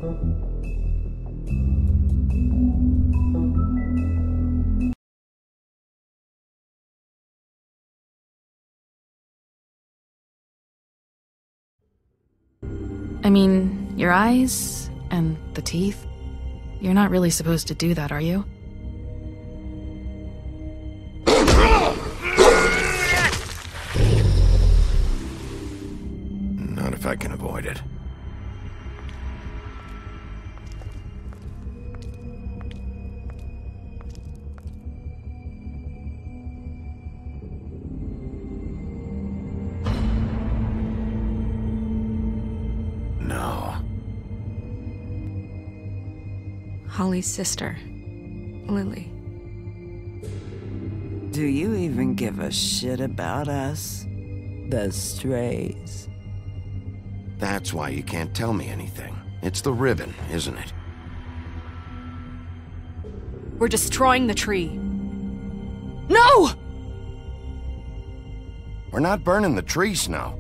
I mean, your eyes and the teeth. You're not really supposed to do that, are you? Not if I can avoid it. No. Holly's sister, Lily. Do you even give a shit about us? The strays. That's why you can't tell me anything. It's the ribbon, isn't it? We're destroying the tree. No! We're not burning the tree, Snow.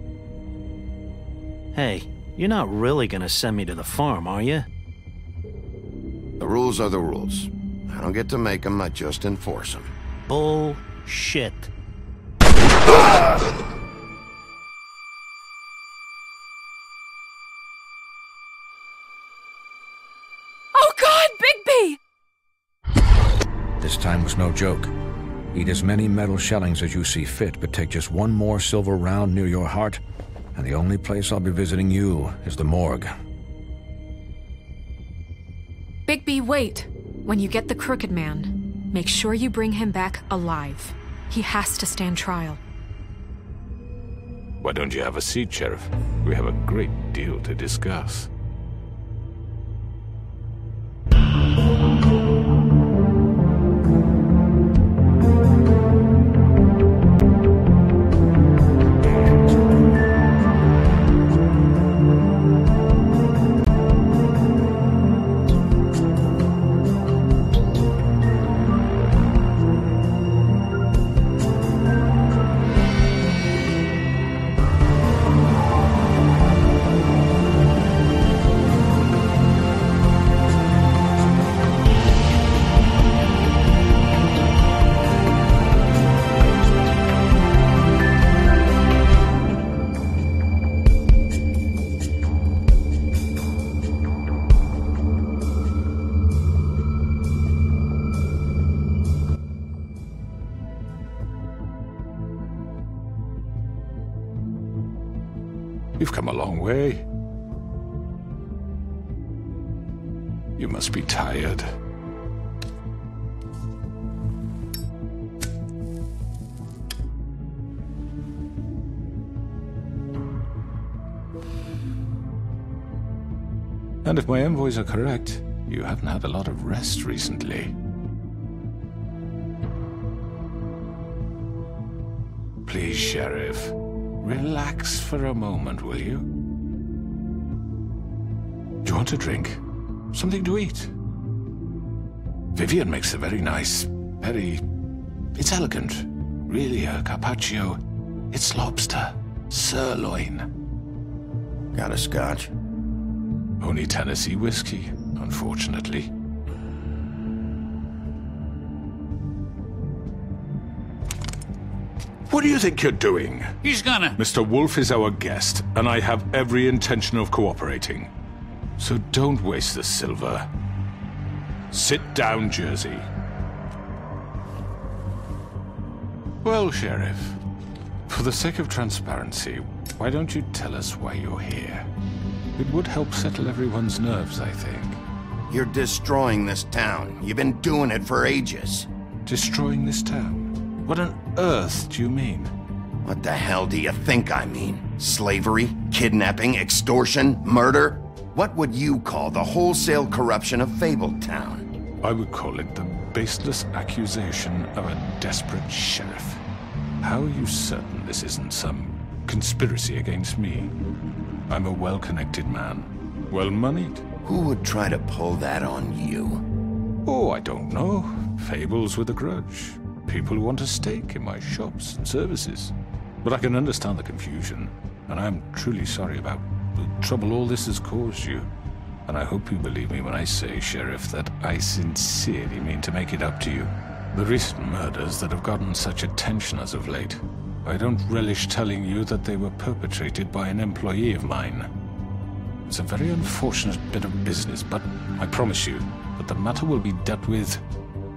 Hey, you're not really gonna send me to the farm, are you? The rules are the rules. I don't get to make them, I just enforce them. Bullshit. Oh God, Bigby! This time was no joke. Eat as many metal shellings as you see fit, but take just one more silver round near your heart, and the only place I'll be visiting you is the morgue. Bigby, wait. When you get the Crooked Man, make sure you bring him back alive. He has to stand trial. Why don't you have a seat, Sheriff? We have a great deal to discuss. You've come a long way. You must be tired. And if my envoys are correct, you haven't had a lot of rest recently. Please, Sheriff. Relax for a moment, will you? Do you want a drink? Something to eat? Vivian makes a very nice, it's elegant. Really a carpaccio. It's lobster. Sirloin. Got a scotch? Only Tennessee whiskey, unfortunately. What do you think you're doing? He's gonna... Mr. Wolf is our guest, and I have every intention of cooperating. So don't waste the silver. Sit down, Jersey. Well, Sheriff, for the sake of transparency, why don't you tell us why you're here? It would help settle everyone's nerves, I think. You're destroying this town. You've been doing it for ages. Destroying this town? What on earth do you mean? What the hell do you think I mean? Slavery? Kidnapping? Extortion? Murder? What would you call the wholesale corruption of Fabletown? I would call it the baseless accusation of a desperate sheriff. How are you certain this isn't some conspiracy against me? I'm a well-connected man, well-moneyed. Who would try to pull that on you? Oh, I don't know. Fables with a grudge. People who want a stake in my shops and services. But I can understand the confusion, and I'm truly sorry about the trouble all this has caused you. And I hope you believe me when I say, Sheriff, that I sincerely mean to make it up to you. The recent murders that have gotten such attention as of late, I don't relish telling you that they were perpetrated by an employee of mine. It's a very unfortunate bit of business, but I promise you that the matter will be dealt with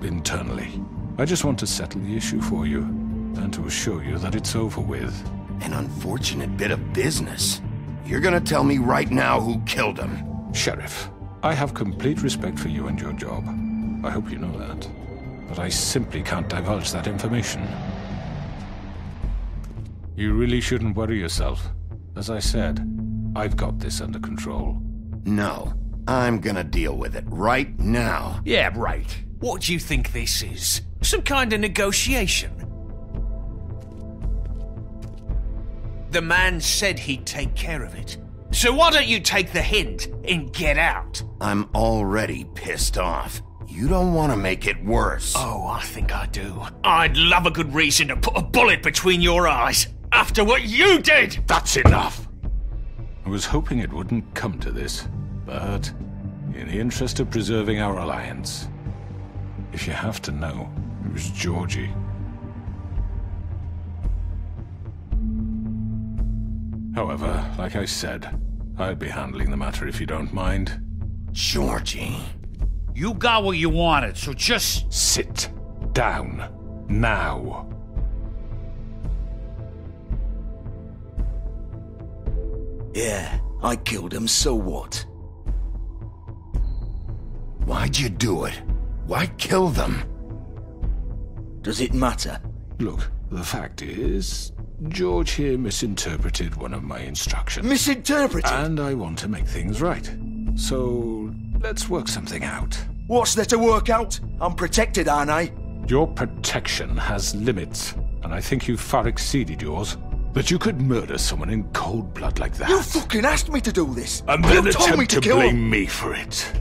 internally. I just want to settle the issue for you, and to assure you that it's over with. An unfortunate bit of business? You're gonna tell me right now who killed him? Sheriff, I have complete respect for you and your job. I hope you know that. But I simply can't divulge that information. You really shouldn't worry yourself. As I said, I've got this under control. No, I'm gonna deal with it right now. Yeah, right. What do you think this is? Some kind of negotiation? The man said he'd take care of it. So why don't you take the hint and get out? I'm already pissed off. You don't want to make it worse. Oh, I think I do. I'd love a good reason to put a bullet between your eyes after what you did! That's enough! I was hoping it wouldn't come to this, but in the interest of preserving our alliance, if you have to know, it was Georgie. However, like I said, I'll be handling the matter if you don't mind. Georgie. You got what you wanted, so just... Sit down. Now. Yeah, I killed him, so what? Why'd you do it? Why kill them? Does it matter? Look, the fact is, George here misinterpreted one of my instructions. Misinterpreted? And I want to make things right. So, let's work something out. What's there to work out? I'm protected, aren't I? Your protection has limits, and I think you've far exceeded yours. That you could murder someone in cold blood like that. You fucking asked me to do this! And then you told me attempt to kill blame him. me for it.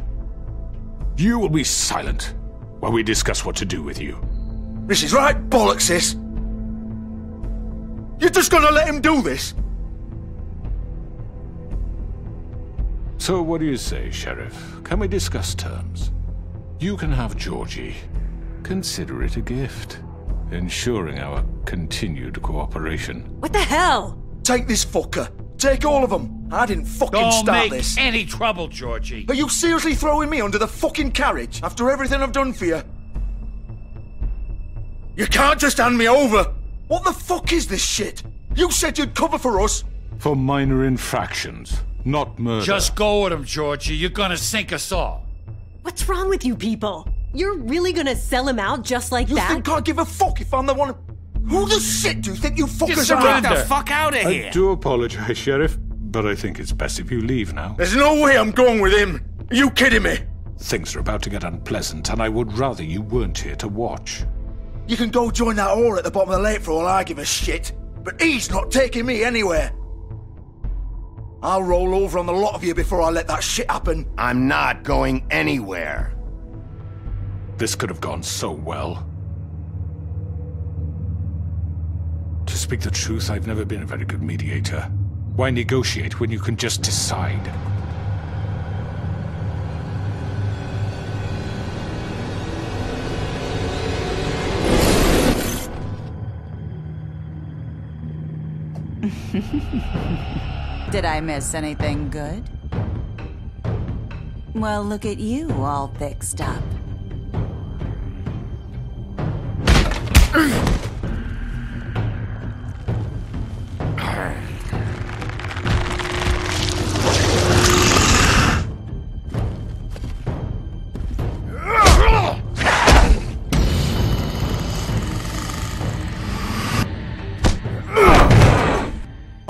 You will be silent while we discuss what to do with you. This is right bollocks, sis. You're just gonna let him do this? So what do you say, Sheriff? Can we discuss terms? You can have Georgie. Consider it a gift, ensuring our continued cooperation. What the hell? Take this fucker. Take all of them. I didn't fucking Don't start make this. any trouble, Georgie. Are you seriously throwing me under the fucking carriage after everything I've done for you? You can't just hand me over. What the fuck is this shit? You said you'd cover for us. For minor infractions, not murder. Just go with him, Georgie. You're gonna sink us all. What's wrong with you people? You're really gonna sell him out just like You that? think I give a fuck if I'm the one? Who the shit do you think you fuckers Get are? the fuck out of here! I do apologize, Sheriff, but I think it's best if you leave now. There's no way I'm going with him. Are you kidding me? Things are about to get unpleasant, and I would rather you weren't here to watch. You can go join that whore at the bottom of the lake for all I give a shit. But he's not taking me anywhere. I'll roll over on the lot of you before I let that shit happen. I'm not going anywhere. This could have gone so well. To speak the truth, I've never been a very good mediator. Why negotiate when you can just decide? Did I miss anything good? Well, look at you, all fixed up.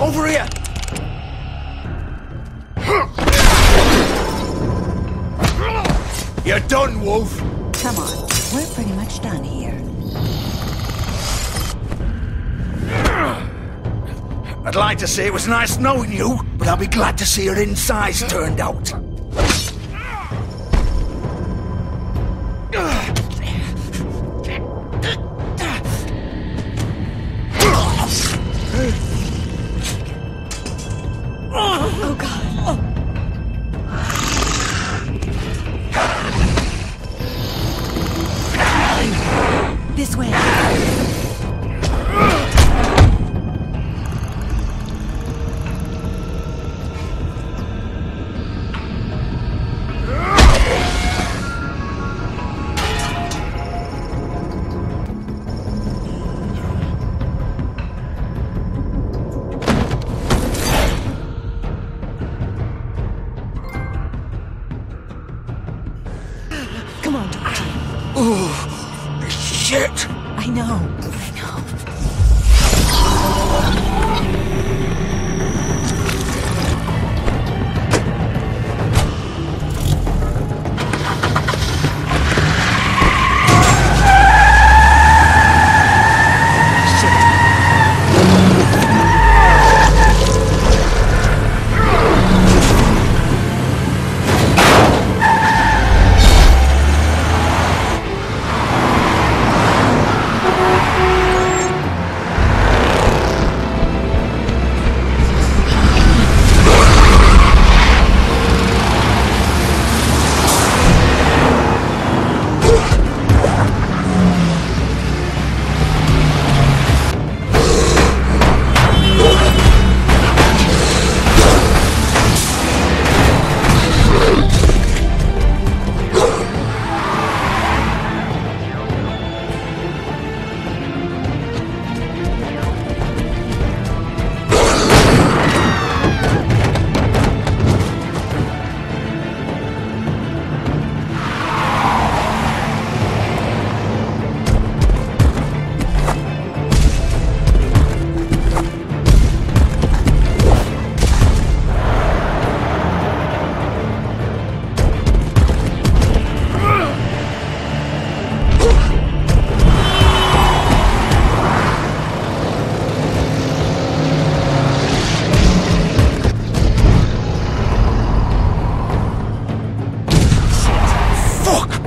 Over here! You're done, Wolf! Come on, we're pretty much done here. I'd like to say it was nice knowing you, but I'll be glad to see your insides turned out. Oh, God. Oh, shit! I know.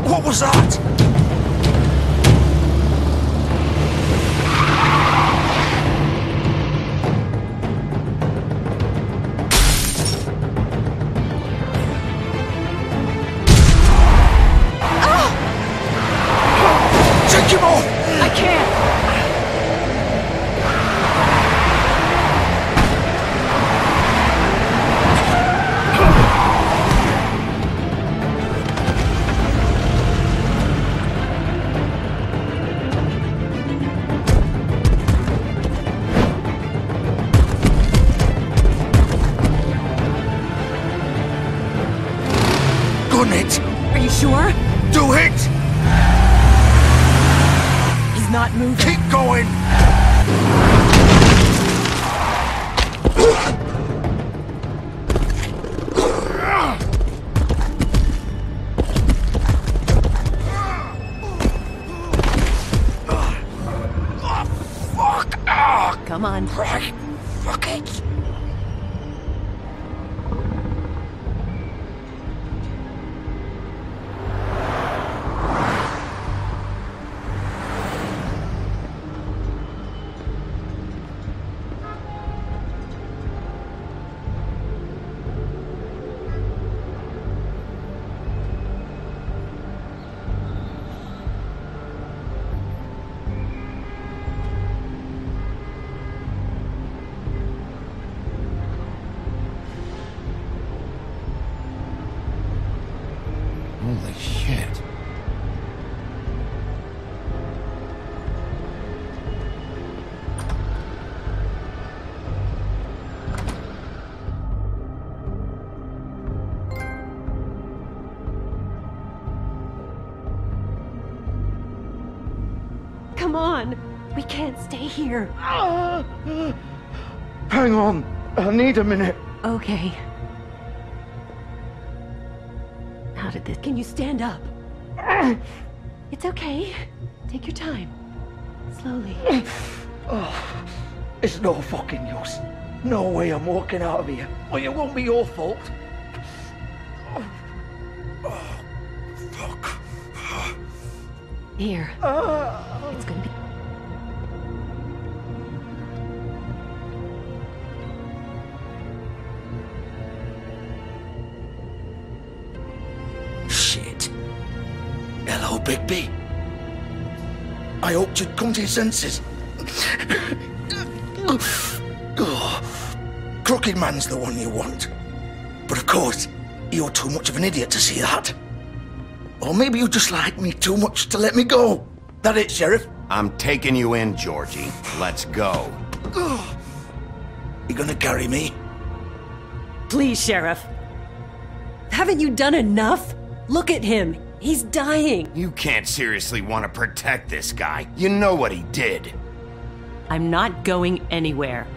What was that? Take him off! I can't! Gun it! Are you sure? Do it! He's not moving. Keep going! Fuck! Come on. Right. Fuck it! Holy shit. Come on. We can't stay here. Hang on. I need a minute. Okay. How did this... Can you stand up? It's okay. Take your time. Slowly. Oh, it's no fucking use. No way I'm walking out of here. Well, it won't be your fault. Oh, fuck. Here. It's gonna be... Shit. Hello, Bigby. I hoped you'd come to your senses. Crooked Man's the one you want. But of course, you're too much of an idiot to see that. Or maybe you just like me too much to let me go. That it, Sheriff? I'm taking you in, Georgie. Let's go. You gonna carry me? Please, Sheriff. Haven't you done enough? Look at him. He's dying. You can't seriously want to protect this guy. You know what he did. I'm not going anywhere.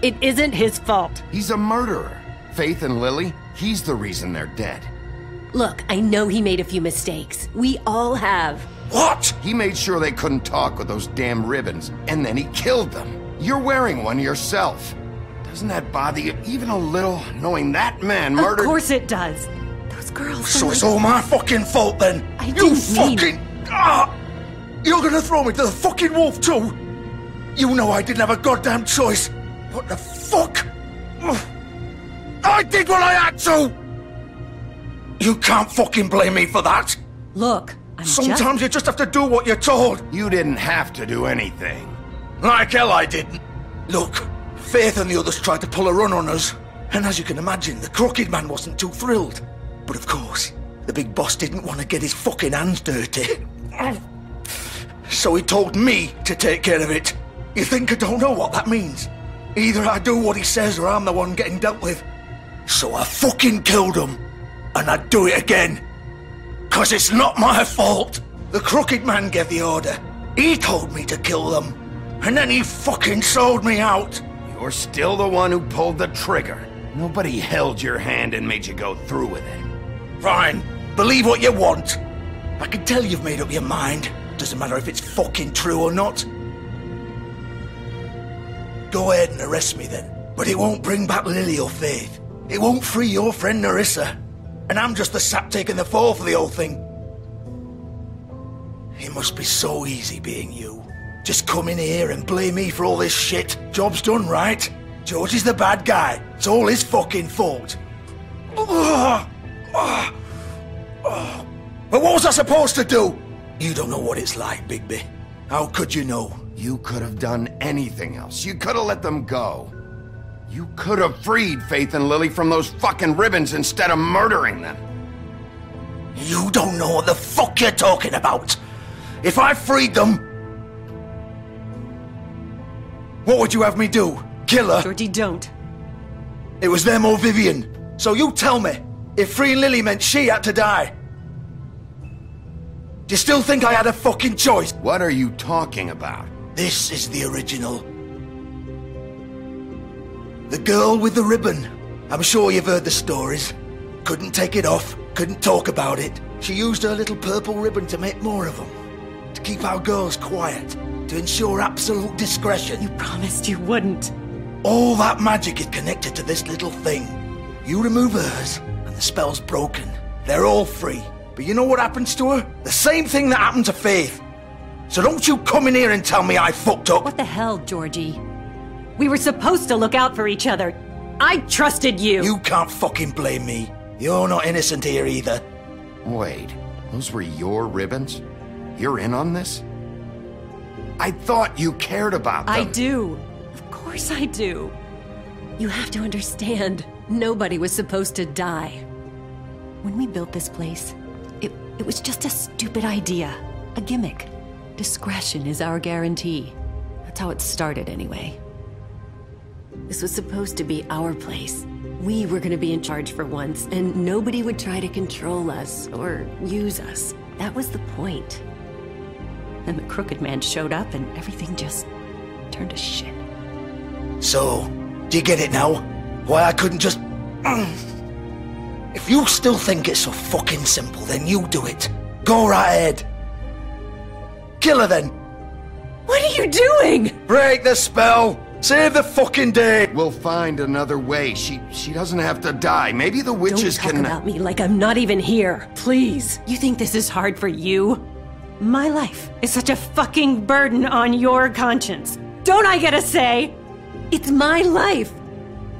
It isn't his fault. He's a murderer. Faith and Lily, he's the reason they're dead. Look, I know he made a few mistakes. We all have. What? He made sure they couldn't talk with those damn ribbons, and then he killed them. You're wearing one yourself. Doesn't that bother you even a little, knowing that man murdered— Of course it does. Those girls— So it's all my fucking fault then? I didn't mean— You're gonna throw me to the fucking wolf too? You know I didn't have a goddamn choice. What the fuck? I did what I had to! You can't fucking blame me for that. Look, Sometimes you just have to do what you're told. You didn't have to do anything. Like hell I didn't. Look, Faith and the others tried to pull a run on us. And as you can imagine, the Crooked Man wasn't too thrilled. But of course, the big boss didn't want to get his fucking hands dirty. So he told me to take care of it. You think I don't know what that means? Either I do what he says or I'm the one getting dealt with. So I fucking killed him. And I'd do it again. 'Cause it's not my fault. The Crooked Man gave the order. He told me to kill them. And then he fucking sold me out. You're still the one who pulled the trigger. Nobody held your hand and made you go through with it. Fine. Believe what you want. I can tell you've made up your mind. Doesn't matter if it's fucking true or not. Go ahead and arrest me then. But it won't bring back Lily or Faith. It won't free your friend Nerissa. And I'm just the sap taking the fall for the whole thing. It must be so easy being you. Just come in here and blame me for all this shit. Job's done, right? George is the bad guy. It's all his fucking fault. But what was I supposed to do? You don't know what it's like, Bigby. How could you know? You could have done anything else. You could have let them go. You could have freed Faith and Lily from those fucking ribbons instead of murdering them. You don't know what the fuck you're talking about. If I freed them... What would you have me do? Kill her? Georgie, don't. It was them or Vivian. So you tell me, if freeing Lily meant she had to die. Do you still think I had a fucking choice? What are you talking about? This is the original. The girl with the ribbon. I'm sure you've heard the stories. Couldn't take it off, couldn't talk about it. She used her little purple ribbon to make more of them. To keep our girls quiet. To ensure absolute discretion. You promised you wouldn't. All that magic is connected to this little thing. You remove hers, and the spell's broken. They're all free. But you know what happens to her? The same thing that happened to Faith. So don't you come in here and tell me I fucked up. What the hell, Georgie? We were supposed to look out for each other. I trusted you. You can't fucking blame me. You're not innocent here either. Wait, those were your ribbons? You're in on this? I thought you cared about them. I do. Of course I do. You have to understand, nobody was supposed to die. When we built this place, it was just a stupid idea. A gimmick. Discretion is our guarantee. That's how it started anyway. This was supposed to be our place. We were gonna be in charge for once, and nobody would try to control us or use us. That was the point. Then the Crooked Man showed up and everything just turned to shit. So, do you get it now? Why I couldn't just... If you still think it's so fucking simple, then you do it. Go right ahead. Kill her then. What are you doing? Break the spell. Save the fucking day. We'll find another way. She doesn't have to die. Maybe the witches Don't talk about me like I'm not even here. Please. You think this is hard for you? My life is such a fucking burden on your conscience. Don't I get a say? It's my life.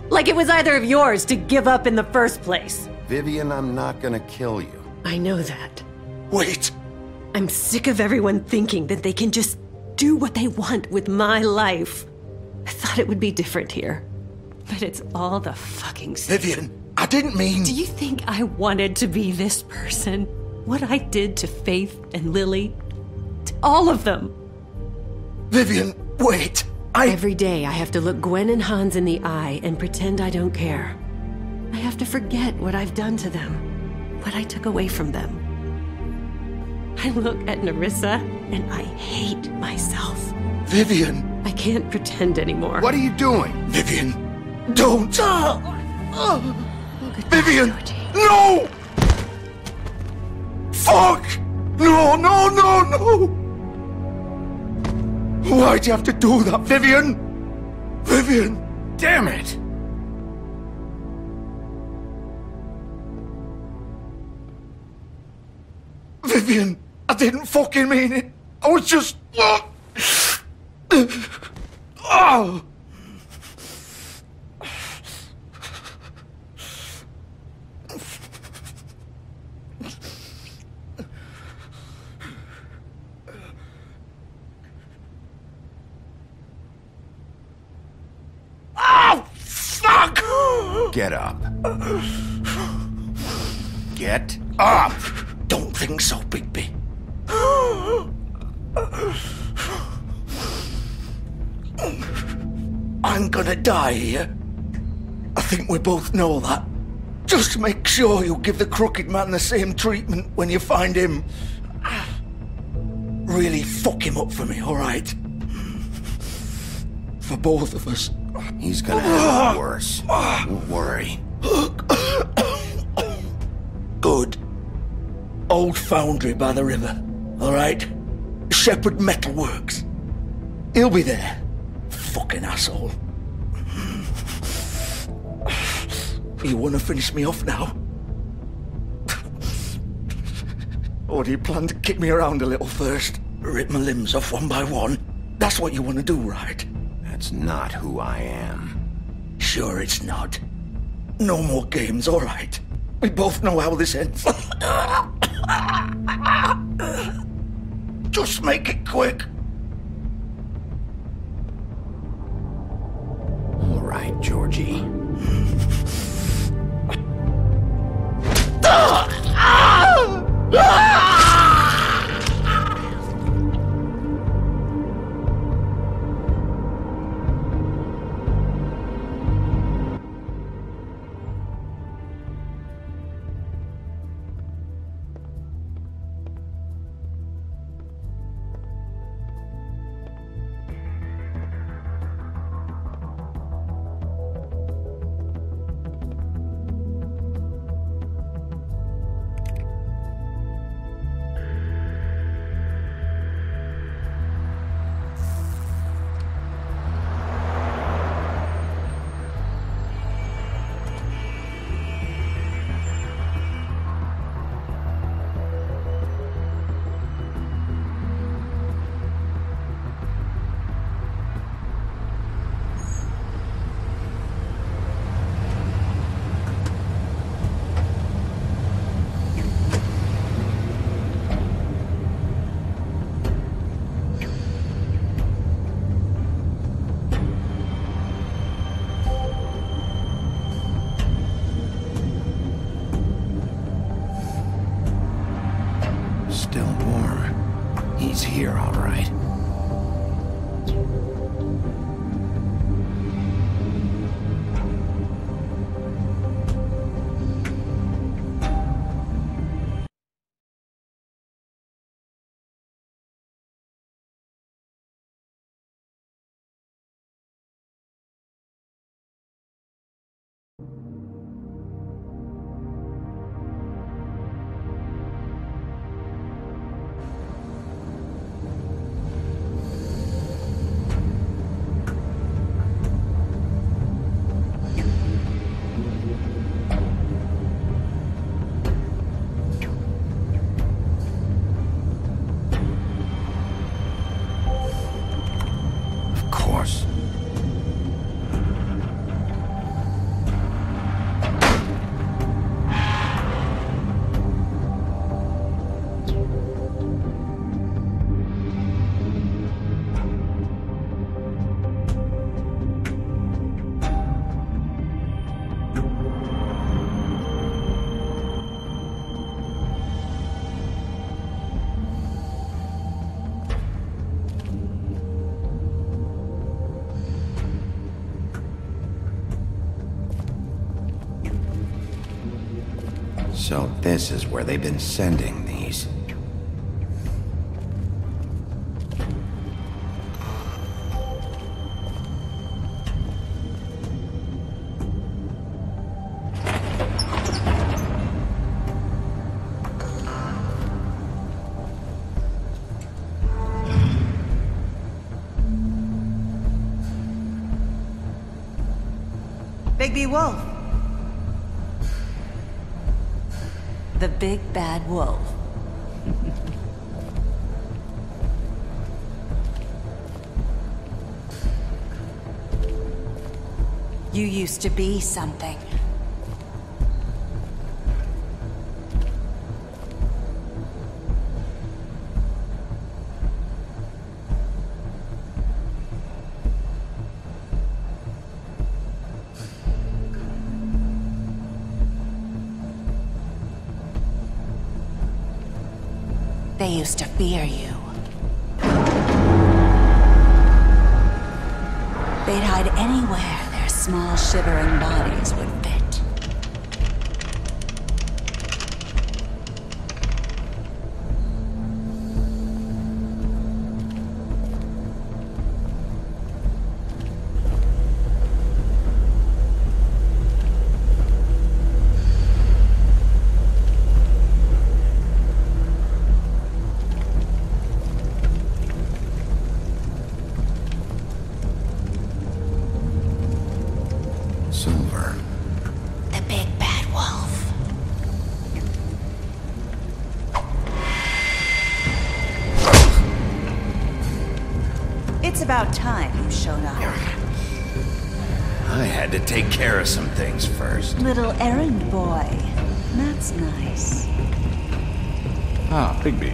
Like it was either of yours to give up in the first place. Vivian, I'm not gonna kill you. I know that. Wait. I'm sick of everyone thinking that they can just do what they want with my life. I thought it would be different here. But it's all the fucking same. Vivian, I didn't mean... Do you think I wanted to be this person? What I did to Faith and Lily? To all of them? Vivian, wait. Every day I have to look Gwen and Hans in the eye and pretend I don't care. I have to forget what I've done to them. what I took away from them. I look at Nerissa and I hate myself. Vivian! I can't pretend anymore. What are you doing? Vivian, don't! Goodbye, Vivian! Georgie. No! Fuck! No, no, no, no! Why'd you have to do that, Vivian? Vivian! Damn it! Vivian, I didn't fucking mean it. I was just... Oh! Oh, fuck! Get up. Get up! Don't think so, Bigby. I'm gonna die here. I think we both know that. Just make sure you give the crooked man the same treatment when you find him. Really fuck him up for me, alright? For both of us. He's gonna have it worse. Don't worry. Good. Old foundry by the river, alright? Shepherd Metalworks. He'll be there. Fucking asshole. You wanna finish me off now? Or do you plan to kick me around a little first? Rip my limbs off one by one? That's what you wanna do, right? That's not who I am. Sure it's not. No more games, alright? We both know how this ends. Just make it quick. All right, Georgie. Still warm. He's here, all right. So this is where they've been sending these. Bigby Wolf. The big bad wolf. You used to be something. They used to fear you. They'd hide anywhere their small, shivering bodies would fit. Silver. The big bad wolf. It's about time you showed up. I had to take care of some things first. Little errand boy. That's nice. Ah, Bigby.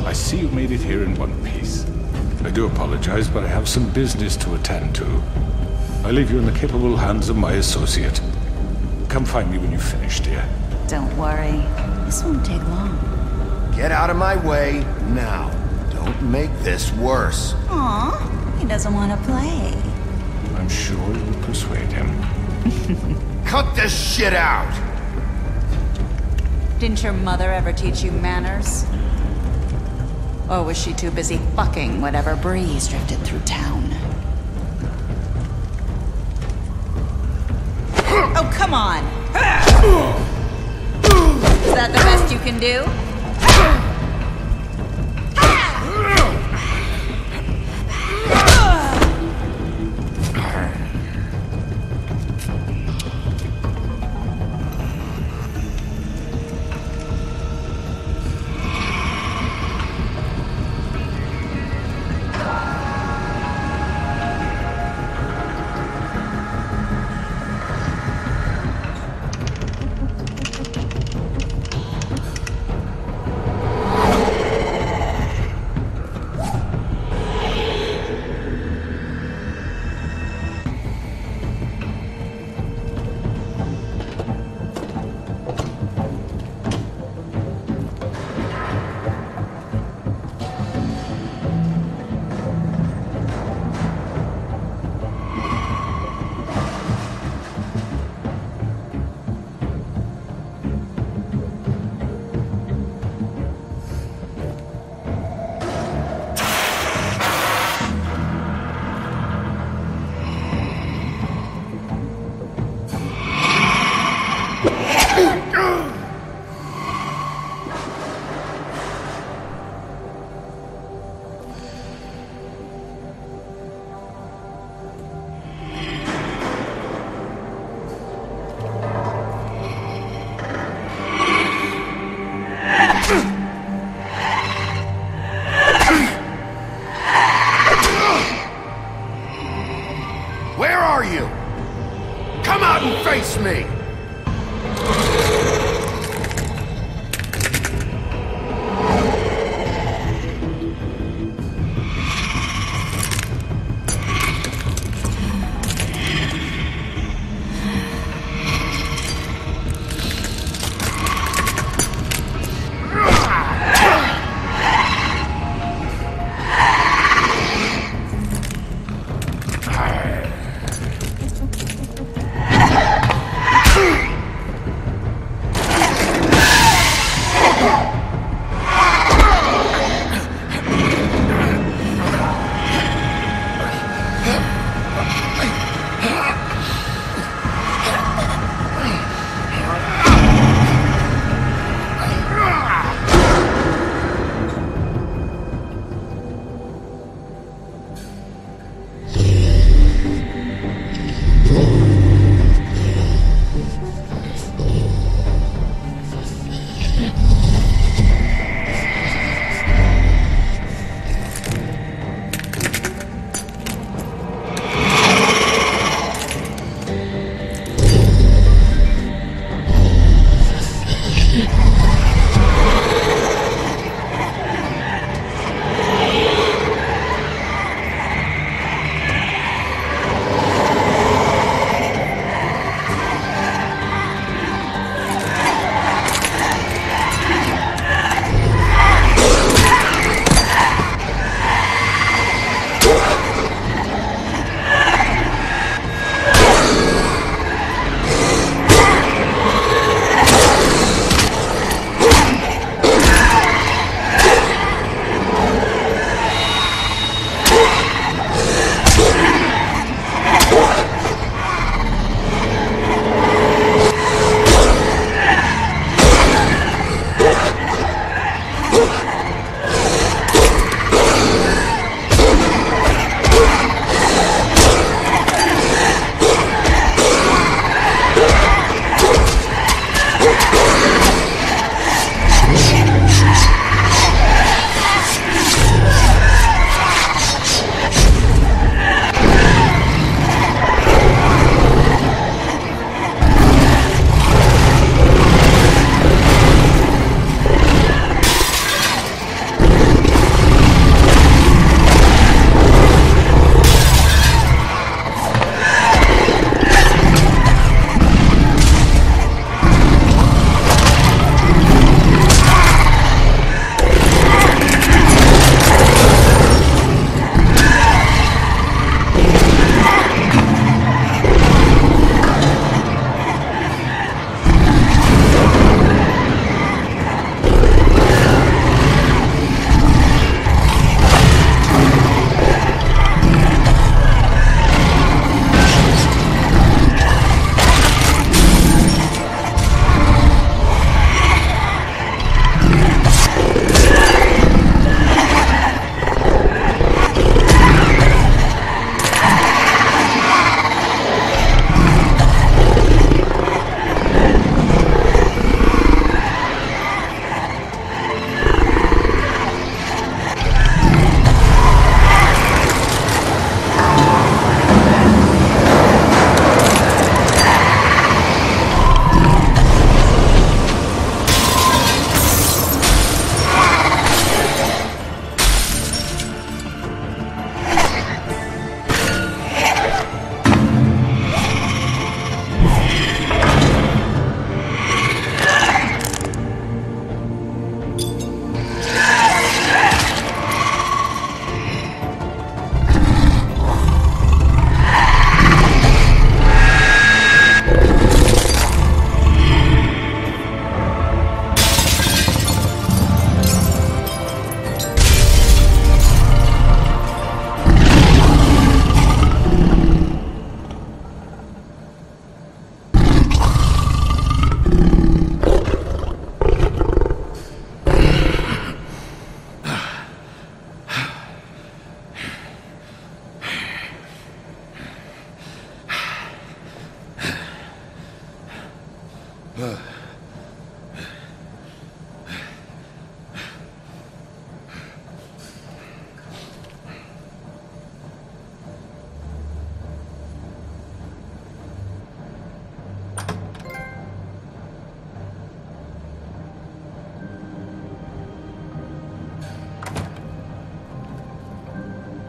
I see you made it here in one piece. I do apologize, but I have some business to attend to. I leave you in the capable hands of my associate. Come find me when you've finished, dear. Don't worry. This won't take long. Get out of my way now. Don't make this worse. Aw, he doesn't want to play. I'm sure you'll persuade him. Cut this shit out! Didn't your mother ever teach you manners? Or was she too busy fucking whatever breeze drifted through town? Oh, come on! Is that the best you can do?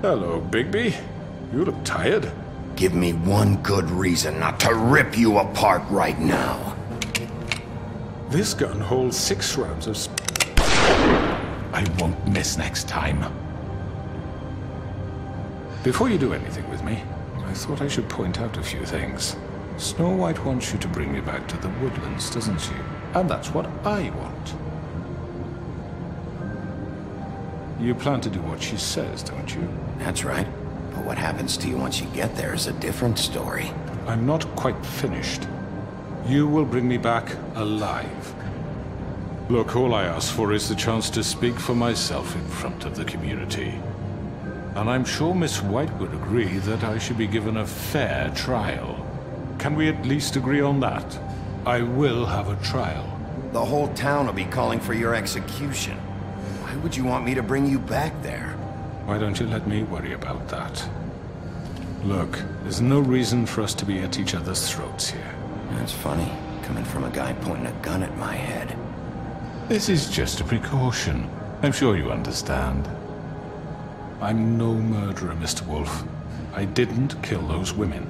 Hello, Bigby. You look tired. Give me one good reason not to rip you apart right now. This gun holds 6 rounds of I won't miss next time. Before you do anything with me, I thought I should point out a few things. Snow White wants you to bring me back to the woodlands, doesn't she? And that's what I want. You plan to do what she says, don't you? That's right. But what happens to you once you get there is a different story. I'm not quite finished. You will bring me back alive. Look, all I ask for is the chance to speak for myself in front of the community. And I'm sure Miss White would agree that I should be given a fair trial. Can we at least agree on that? I will have a trial. The whole town will be calling for your execution. Why would you want me to bring you back there? Why don't you let me worry about that? Look, there's no reason for us to be at each other's throats here. That's funny, coming from a guy pointing a gun at my head. This is just a precaution. I'm sure you understand. I'm no murderer, Mr. Wolf. I didn't kill those women.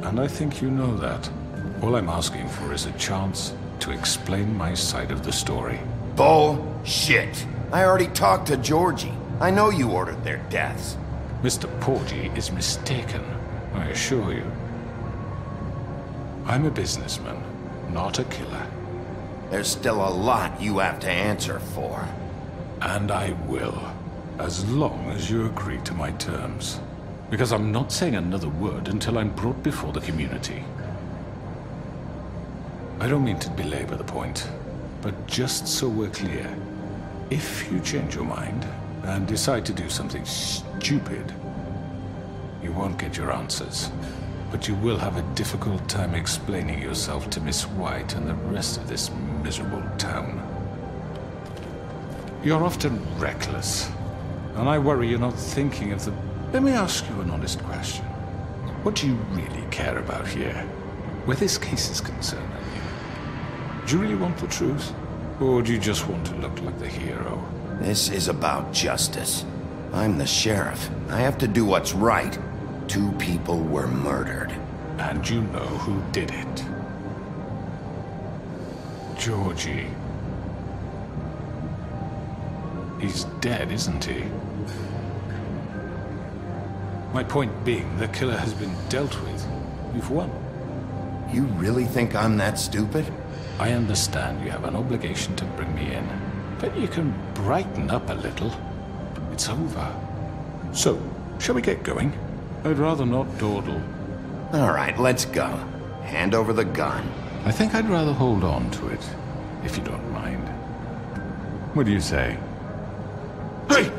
And I think you know that. All I'm asking for is a chance to explain my side of the story. Bullshit! I already talked to Georgie. I know you ordered their deaths. Mr. Porgy is mistaken, I assure you. I'm a businessman, not a killer. There's still a lot you have to answer for. And I will, as long as you agree to my terms. Because I'm not saying another word until I'm brought before the community. I don't mean to belabor the point, but just so we're clear, if you change your mind and decide to do something stupid, you won't get your answers. But you will have a difficult time explaining yourself to Miss White and the rest of this miserable town. You're often reckless, and I worry you're not thinking of the... Let me ask you an honest question. What do you really care about here? Where this case is concerned, I mean. Do you really want the truth? Or do you just want to look like the hero? This is about justice. I'm the sheriff. I have to do what's right. 2 people were murdered. And you know who did it. Georgie. He's dead, isn't he? My point being, the killer has been dealt with. You've won. You really think I'm that stupid? I understand you have an obligation to bring me in, but you can brighten up a little. It's over. So, shall we get going? I'd rather not dawdle. All right, let's go. Hand over the gun. I think I'd rather hold on to it, if you don't mind. What do you say? Hey!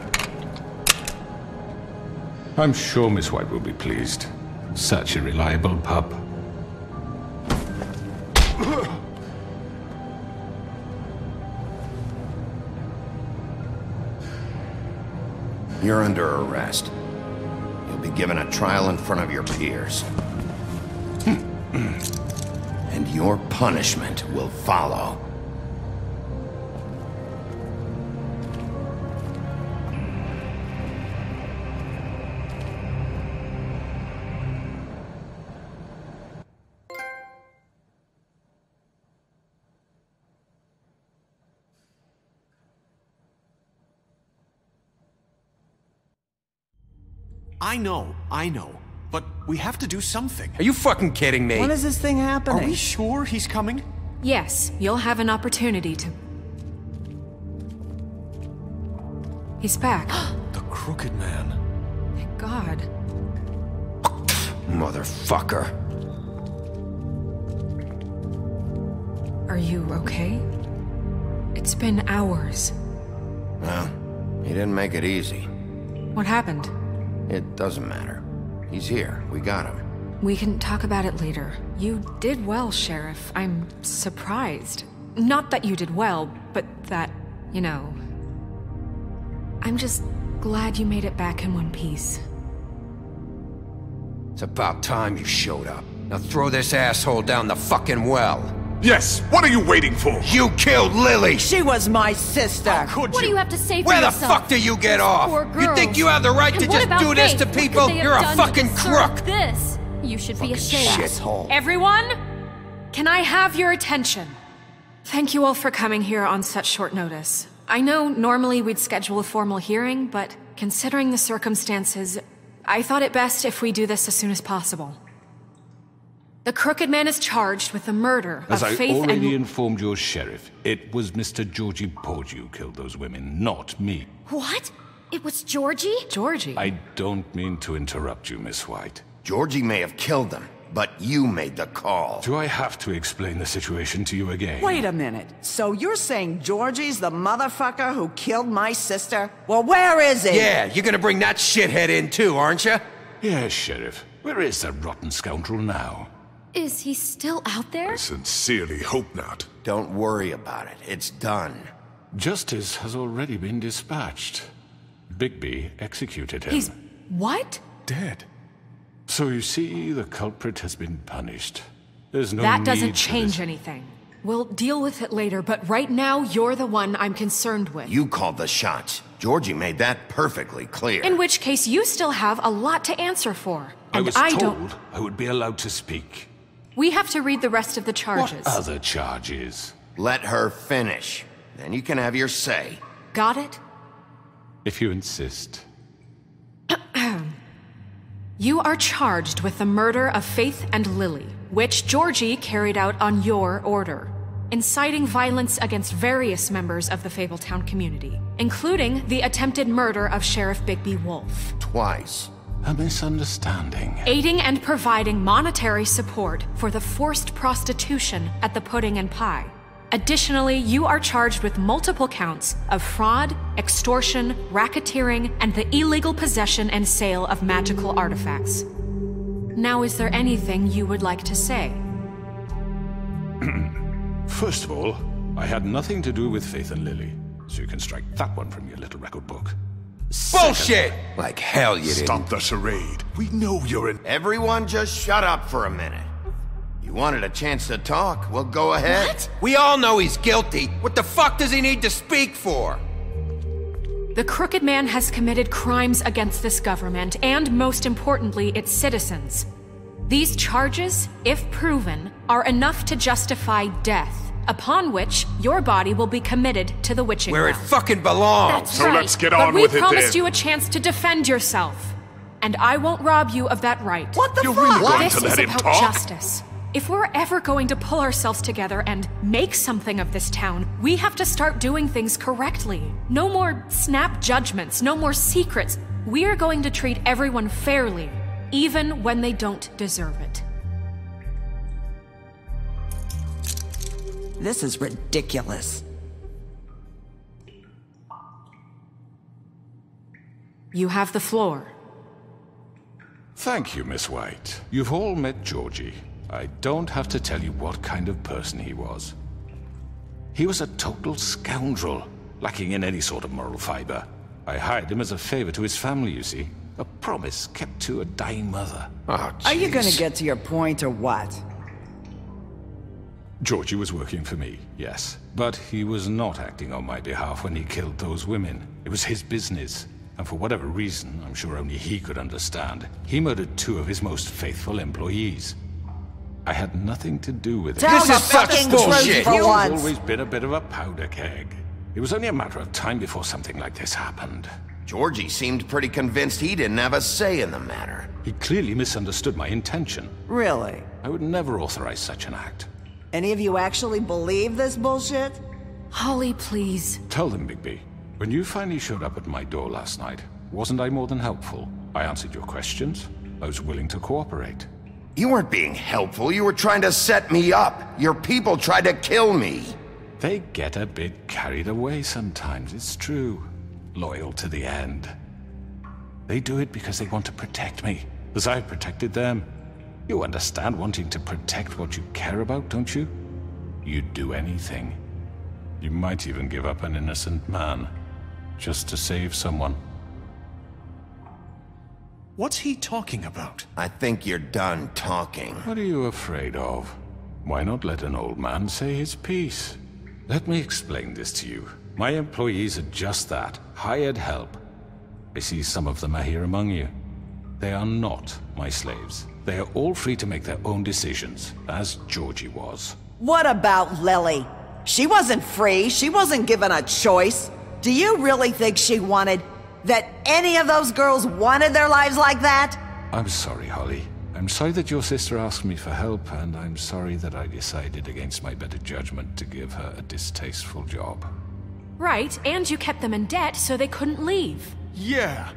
I'm sure Miss White will be pleased. Such a reliable pup. You're under arrest. You'll be given a trial in front of your peers. And your punishment will follow. I know. But we have to do something. Are you fucking kidding me? When is this thing happening? Are we sure he's coming? Yes, you'll have an opportunity to... He's back. The Crooked Man. Thank God. Motherfucker. Are you okay? It's been hours. Well, he didn't make it easy. What happened? It doesn't matter. He's here. We got him. We can talk about it later. You did well, Sheriff. I'm surprised. Not that you did well, but that, you know... I'm just glad you made it back in one piece. It's about time you showed up. Now throw this asshole down the fucking well. Yes, what are you waiting for? You killed Lily! She was my sister! Could What do you? you have to say for Where the yourself? fuck do you get off? Poor You think girls. you have the right And to what just about do this Faith? to What could people? they have You're a done to fucking deserve crook! This. You should be ashamed. Shithole. Everyone, can I have your attention? Thank you all for coming here on such short notice. I know normally we'd schedule a formal hearing, but considering the circumstances, I thought it best if we do this as soon as possible. The Crooked Man is charged with the murder As of I Faith already and... informed your sheriff, it was Mr. Georgie Porgy who killed those women, not me. What? It was Georgie? Georgie? I don't mean to interrupt you, Miss White. Georgie may have killed them, but you made the call. Do I have to explain the situation to you again? Wait a minute. So you're saying Georgie's the motherfucker who killed my sister? Well, where is he? Yeah, you're gonna bring that shithead in too, aren't you? Yes, Sheriff. Where is that rotten scoundrel now? Is he still out there? I sincerely hope not. Don't worry about it. It's done. Justice has already been dispatched. Bigby executed him. He's... what? Dead. So you see, the culprit has been punished. There's no That need doesn't for change this. anything. We'll deal with it later, but right now, you're the one I'm concerned with. You called the shots. Georgie made that perfectly clear. In which case, you still have a lot to answer for. I And was I told don't... I would be allowed to speak. We have to read the rest of the charges. What other charges? Let her finish. Then you can have your say. Got it? If you insist. You are charged with the murder of Faith and Lily, which Georgie carried out on your order, inciting violence against various members of the Fabletown community, including the attempted murder of Sheriff Bigby Wolf. Twice. A misunderstanding. Aiding and providing monetary support for the forced prostitution at the Pudding and Pie. Additionally, you are charged with multiple counts of fraud, extortion, racketeering, and the illegal possession and sale of magical artifacts. Now, is there anything you would like to say? First of all, I had nothing to do with Faith and Lily, so you can strike that one from your little record book. Bullshit! Like hell you didn't. Stop the charade. We know you're an... Everyone just shut up for a minute. You wanted a chance to talk, well, go ahead. What? We all know he's guilty. What the fuck does he need to speak for? The Crooked Man has committed crimes against this government and, most importantly, its citizens. These charges, if proven, are enough to justify death, upon which your body will be committed to the witching Where it ground. fucking belongs. That's right. let's get but on we with it promised then. you a chance to defend yourself, and I won't rob you of that right. What the You're fuck? really going This to is let him about talk? justice. If we're ever going to pull ourselves together and make something of this town, we have to start doing things correctly. No more snap judgments, no more secrets. We are going to treat everyone fairly, even when they don't deserve it. This is ridiculous. You have the floor. Thank you, Miss White. You've all met Georgie. I don't have to tell you what kind of person he was. He was a total scoundrel, lacking in any sort of moral fiber. I hired him as a favor to his family, you see. A promise kept to a dying mother. Oh, Are you gonna jeez. get to your point or what? Georgie was working for me, yes. But he was not acting on my behalf when he killed those women. It was his business. And for whatever reason, I'm sure only he could understand, he murdered 2 of his most faithful employees. I had nothing to do with it. Tell This the is such fucking bullshit. truth for He's once. always been a bit of a powder keg. It was only a matter of time before something like this happened. Georgie seemed pretty convinced he didn't have a say in the matter. He clearly misunderstood my intention. Really? I would never authorize such an act. Any of you actually believe this bullshit? Holly, please. Tell them, Bigby. When you finally showed up at my door last night, wasn't I more than helpful? I answered your questions. I was willing to cooperate. You weren't being helpful, you were trying to set me up. Your people tried to kill me. They get a bit carried away sometimes, it's true. Loyal to the end. They do it because they want to protect me, as I've protected them. You understand wanting to protect what you care about, don't you? You'd do anything. You might even give up an innocent man, just to save someone. What's he talking about? I think you're done talking. What are you afraid of? Why not let an old man say his piece? Let me explain this to you. My employees are just that, hired help. I see some of them are here among you. They are not my slaves. They are all free to make their own decisions, as Georgie was. What about Lily? She wasn't free. She wasn't given a choice. Do you really think she wanted... that any of those girls wanted their lives like that? I'm sorry, Holly. I'm sorry that your sister asked me for help, and I'm sorry that I decided against my better judgment to give her a distasteful job. Right, and you kept them in debt so they couldn't leave. Yeah,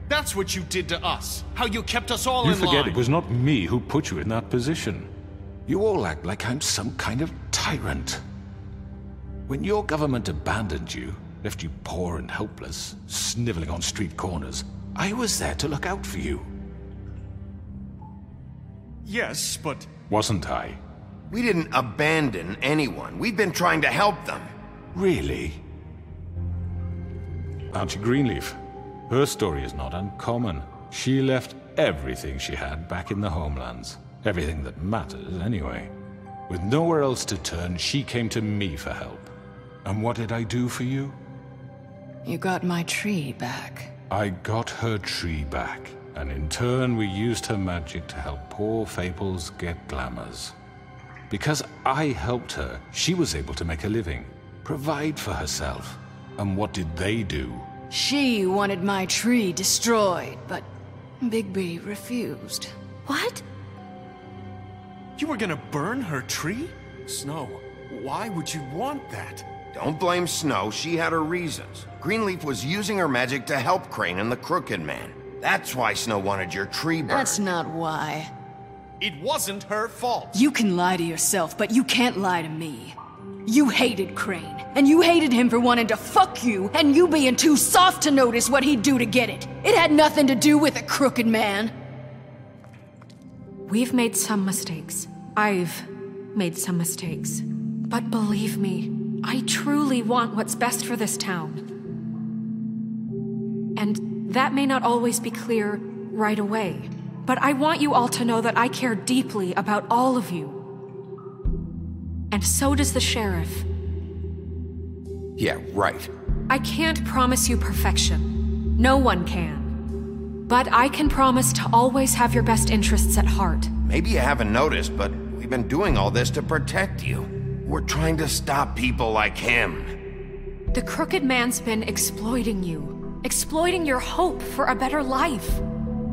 that's what you did to us. How you kept us all in line. You forget it was not me who put you in that position. You all act like I'm some kind of tyrant. When your government abandoned you, left you poor and helpless, sniveling on street corners, I was there to look out for you. Yes, but... Wasn't I? We didn't abandon anyone. We've been trying to help them. Really? Auntie Greenleaf. Her story is not uncommon. She left everything she had back in the homelands. Everything that matters, anyway. With nowhere else to turn, she came to me for help. And what did I do for you? You got my tree back. I got her tree back, and in turn we used her magic to help poor Fables get glamours. Because I helped her, she was able to make a living, provide for herself. And what did they do? She wanted my tree destroyed, but Bigby refused. What? You were gonna burn her tree? Snow, why would you want that? Don't blame Snow, she had her reasons. Greenleaf was using her magic to help Crane and the Crooked Man. That's why Snow wanted your tree burned. That's not why. It wasn't her fault. You can lie to yourself, but you can't lie to me. You hated Crane, and you hated him for wanting to fuck you, and you being too soft to notice what he'd do to get it. It had nothing to do with a Crooked Man. We've made some mistakes. I've made some mistakes. But believe me, I truly want what's best for this town. And that may not always be clear right away, but I want you all to know that I care deeply about all of you. And so does the sheriff. Yeah, right. I can't promise you perfection. No one can. But I can promise to always have your best interests at heart. Maybe you haven't noticed, but we've been doing all this to protect you. We're trying to stop people like him. The Crooked Man's been exploiting you. Exploiting your hope for a better life.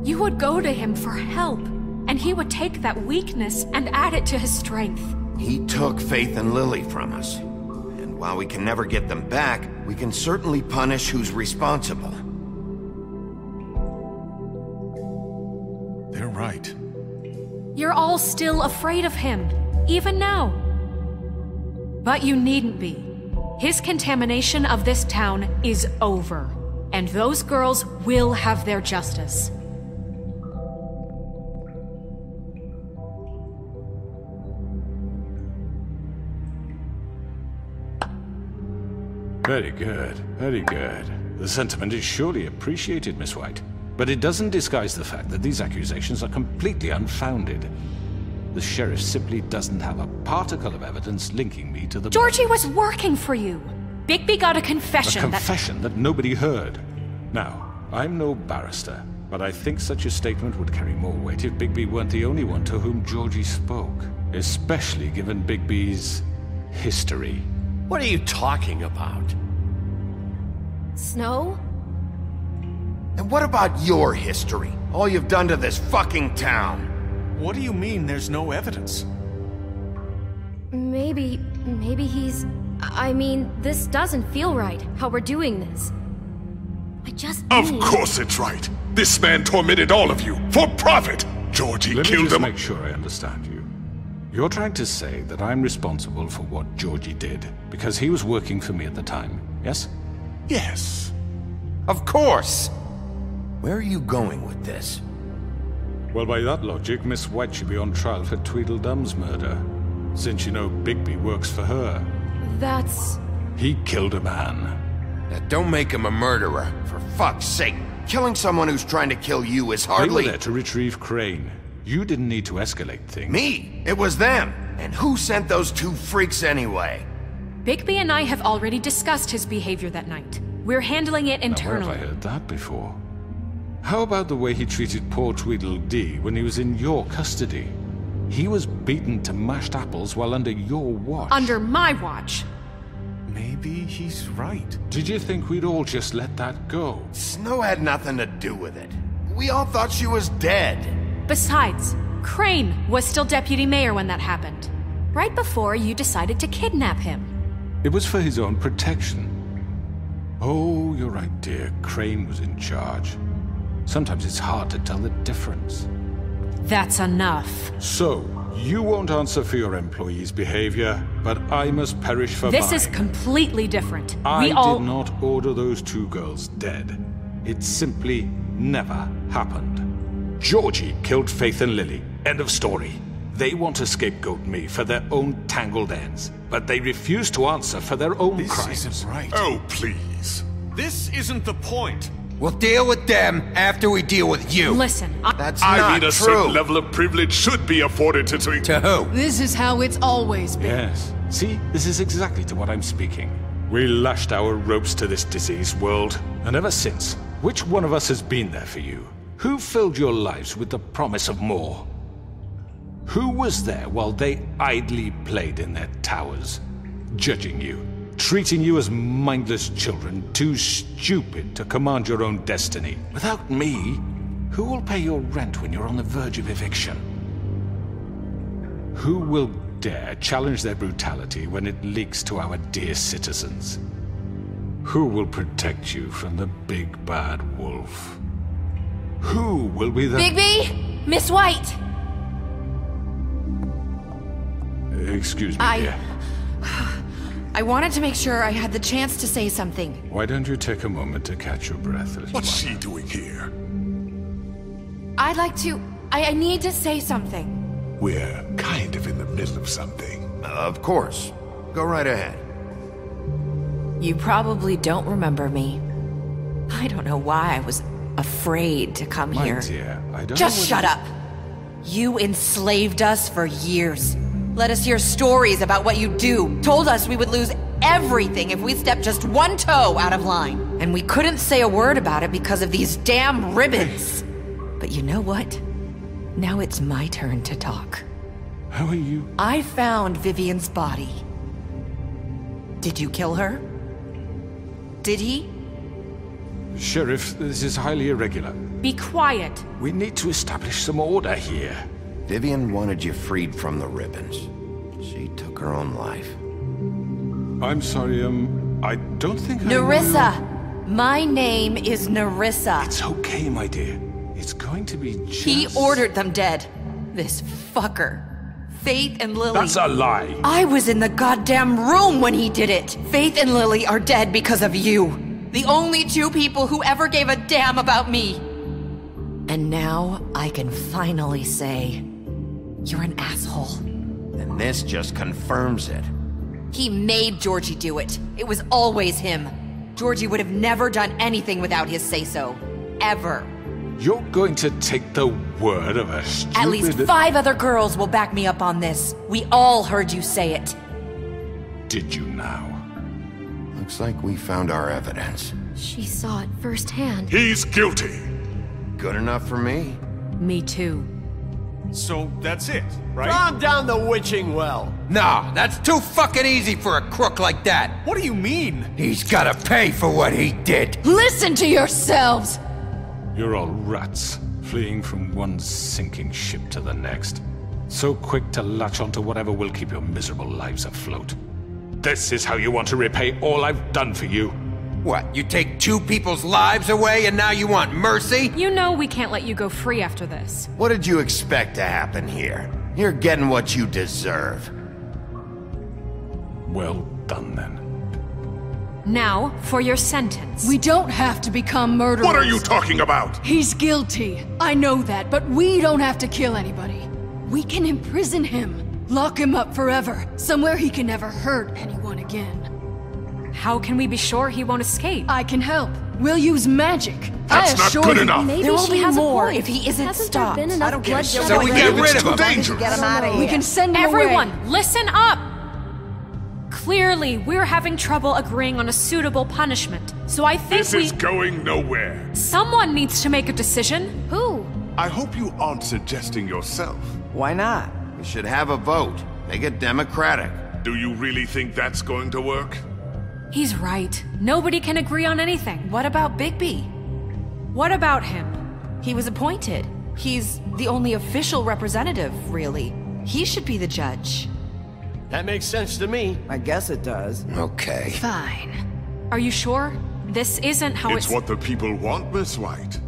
You would go to him for help, and he would take that weakness and add it to his strength. He took Faith and Lily from us. And while we can never get them back, we can certainly punish who's responsible. They're right. You're all still afraid of him, even now. But you needn't be. His contamination of this town is over, and those girls will have their justice. Very good, very good. The sentiment is surely appreciated, Miss White. But it doesn't disguise the fact that these accusations are completely unfounded. The sheriff simply doesn't have a particle of evidence linking me to the... Georgie was working for you. Bigby got a confession. A confession that nobody heard. Now, I'm no barrister, but I think such a statement would carry more weight if Bigby weren't the only one to whom Georgie spoke. Especially given Bigby's history. What are you talking about? Snow? And what about your history? All you've done to this fucking town? What do you mean there's no evidence? Maybe he's... I mean, this doesn't feel right, how we're doing this. I just Of course it's right. This man tormented all of you, for profit! Georgie Let me killed just him. make sure I understand you. You're trying to say that I'm responsible for what Georgie did, because he was working for me at the time, yes? Yes. Of course! Where are you going with this? Well, by that logic, Miss White should be on trial for Tweedledum's murder, since you know Bigby works for her. That's... He killed a man. Now, don't make him a murderer, for fuck's sake. Killing someone who's trying to kill you is hardly... They were there to retrieve Crane. You didn't need to escalate things. Me? It was them. And who sent those two freaks anyway? Bigby and I have already discussed his behavior that night. We're handling it internally. Now, where have I heard that before? How about the way he treated poor Tweedledee when he was in your custody? He was beaten to mashed apples while under your watch. Under my watch. Maybe he's right. Did you think we'd all just let that go? Snow had nothing to do with it. We all thought she was dead. Besides, Crane was still deputy mayor when that happened. Right before you decided to kidnap him. It was for his own protection. Oh, you're right, dear. Crane was in charge. Sometimes it's hard to tell the difference. That's enough. So, you won't answer for your employees' behavior, but I must perish for mine. This is completely different. I did not order those two girls dead. It simply never happened. Georgie killed Faith and Lily. End of story. They want to scapegoat me for their own tangled ends, but they refuse to answer for their own crimes. This isn't right. Oh, please. This isn't the point. We'll deal with them after we deal with you. Listen, That's I not mean, a true. certain level of privilege should be afforded to... To who? This is how it's always been. Yes. See, this is exactly to what I'm speaking. We lashed our ropes to this diseased world, and ever since, which one of us has been there for you? Who filled your lives with the promise of more? Who was there while they idly played in their towers, judging you, treating you as mindless children, too stupid to command your own destiny? Without me, who will pay your rent when you're on the verge of eviction? Who will dare challenge their brutality when it leaks to our dear citizens? Who will protect you from the big bad wolf? Who will be the... Bigby! Miss White! Excuse me, dear. I wanted to make sure I had the chance to say something. Why don't you take a moment to catch your breath? What's she doing here? I'd like to... I need to say something. We're kind of in the middle of something. Of course. Go right ahead. You probably don't remember me. I don't know why I was afraid to come My here. dear, I don't Just know shut up. You enslaved us for years. Let us hear stories about what you do. Told us we would lose everything if we stepped just one toe out of line. And we couldn't say a word about it because of these damn ribbons. But you know what? Now it's my turn to talk. How are you? I found Vivian's body. Did you kill her? Did he? Sheriff, this is highly irregular. Be quiet. We need to establish some order here. Vivian wanted you freed from the ribbons. She took her own life. I'm sorry, I don't think Nerissa! My name is Nerissa. It's okay, my dear. It's going to be just... He ordered them dead. This fucker. Faith and Lily. That's a lie. I was in the goddamn room when he did it. Faith and Lily are dead because of you. The only two people who ever gave a damn about me. And now I can finally say, you're an asshole. And this just confirms it. He made Georgie do it. It was always him. Georgie would have never done anything without his say-so. Ever. You're going to take the word of a stupid... At least 5 other girls will back me up on this. We all heard you say it. Did you now? Looks like we found our evidence. She saw it firsthand. He's guilty. Good enough for me. Me too. So that's it, right? Calm down the witching well. No, that's too fucking easy for a crook like that. What do you mean? He's gotta pay for what he did. Listen to yourselves! You're all rats, fleeing from one sinking ship to the next. So quick to latch onto whatever will keep your miserable lives afloat. This is how you want to repay all I've done for you. What, you take 2 people's lives away and now you want mercy? You know we can't let you go free after this. What did you expect to happen here? You're getting what you deserve. Well done, then. Now, for your sentence. We don't have to become murderers. What are you talking about? He's guilty. I know that, but we don't have to kill anybody. We can imprison him. Lock him up forever. Somewhere he can never hurt anyone again. How can we be sure he won't escape? I can help. We'll use magic. That's not good enough. Maybe There will she be has more a point. if he isn't Hasn't stopped. There been enough I don't give a bloodshed shit. So we already? get rid of him. Dangerous. Get him out of here. We can send him Everyone, away. listen up! Clearly, we're having trouble agreeing on a suitable punishment. So I think This is going nowhere. someone needs to make a decision. Who? I hope you aren't suggesting yourself. Why not? We should have a vote. Make it democratic. Do you really think that's going to work? He's right. Nobody can agree on anything. What about Bigby? What about him? He was appointed. He's the only official representative, really. He should be the judge. That makes sense to me. I guess it does. Okay. Fine. Are you sure? This isn't how It's what the people want, Miss White.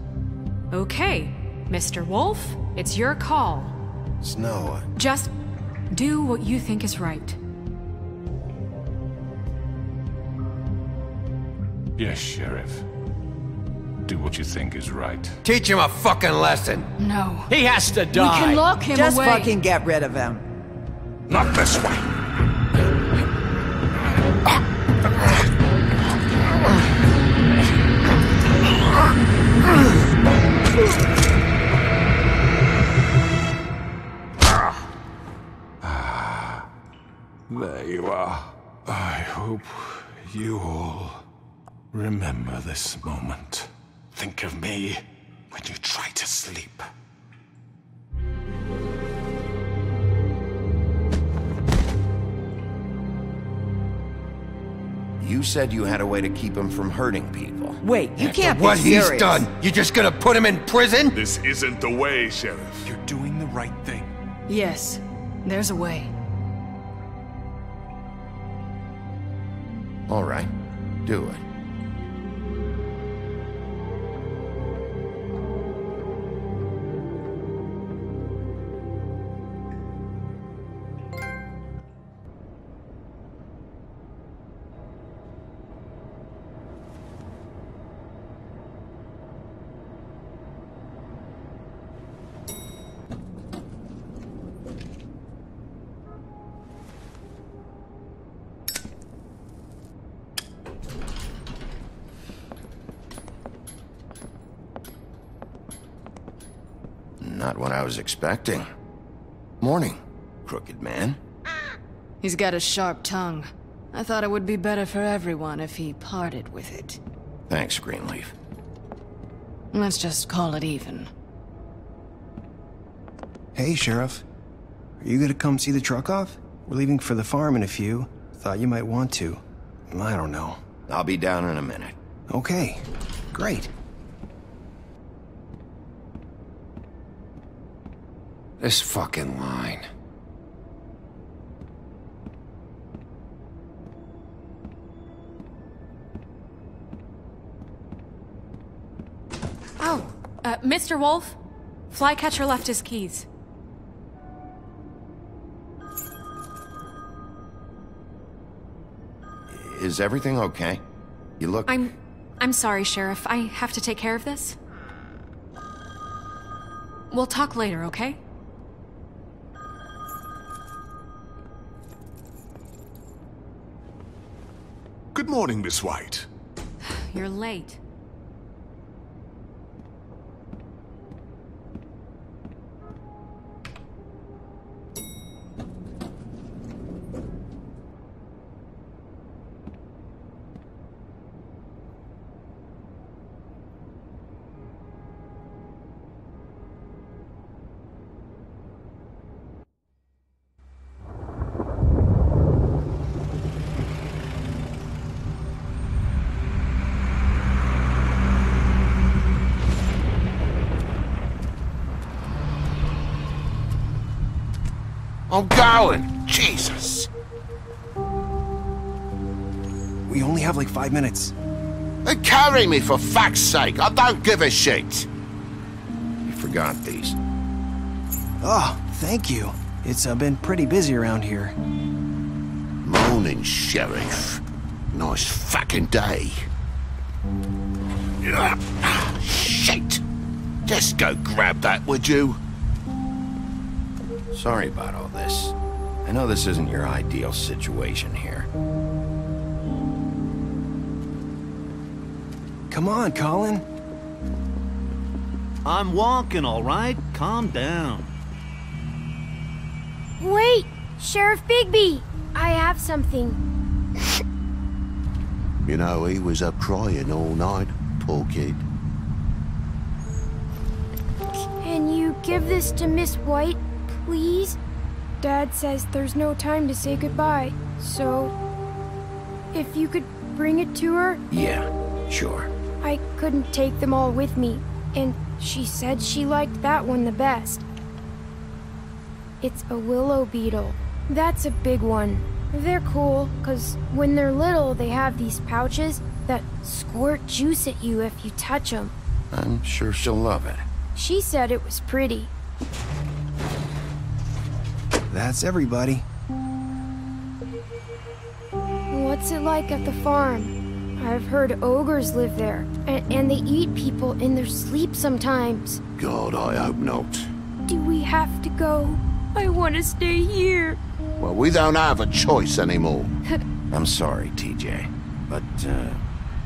Okay, Mr. Wolf, it's your call. Snow. Just do what you think is right. Yes, Sheriff. Do what you think is right. Teach him a fucking lesson. No. He has to die. We can lock him Just away. fucking get rid of him. Not this way. There you are. I hope you all remember this moment. Think of me when you try to sleep. You said you had a way to keep him from hurting people. Wait, you can't be What serious. he's done, you just gonna put him in prison? This isn't the way, Sheriff. You're doing the right thing. Yes, there's a way. All right. Do it. Not what I was expecting. Morning, crooked man. He's got a sharp tongue. I thought it would be better for everyone if he parted with it. Thanks, Greenleaf. Let's just call it even. Hey, Sheriff. Are you gonna come see the truck off? We're leaving for the farm in a few. Thought you might want to. I don't know. I'll be down in a minute. Okay, great. This fucking line. Oh, Mr. Wolf, Flycatcher left his keys. Is everything okay? You look... I'm sorry, Sheriff. I have to take care of this. We'll talk later, okay? Good morning, Miss White. You're late. I'm going! Jesus! We only have like 5 minutes. Then carry me for fuck's sake! I don't give a shit! You forgot these. Oh, thank you. It's been pretty busy around here. Morning, Sheriff. Nice fucking day. Shit! Just go grab that, would you? Sorry about all this. I know this isn't your ideal situation here. Come on, Colin. I'm walking, all right? Calm down. Wait! Sheriff Bigby! I have something. You know, he was up crying all night, poor kid. Can you give this to Miss White, please? Dad says there's no time to say goodbye, so... if you could bring it to her? Yeah, sure. I couldn't take them all with me, and she said she liked that one the best. It's a willow beetle. That's a big one. They're cool, 'cause when they're little, they have these pouches that squirt juice at you if you touch them. I'm sure she'll love it. She said it was pretty. That's everybody. What's it like at the farm? I've heard ogres live there, and they eat people in their sleep sometimes. God, I hope not. Do we have to go? I want to stay here. Well, we don't have a choice anymore. I'm sorry, TJ, but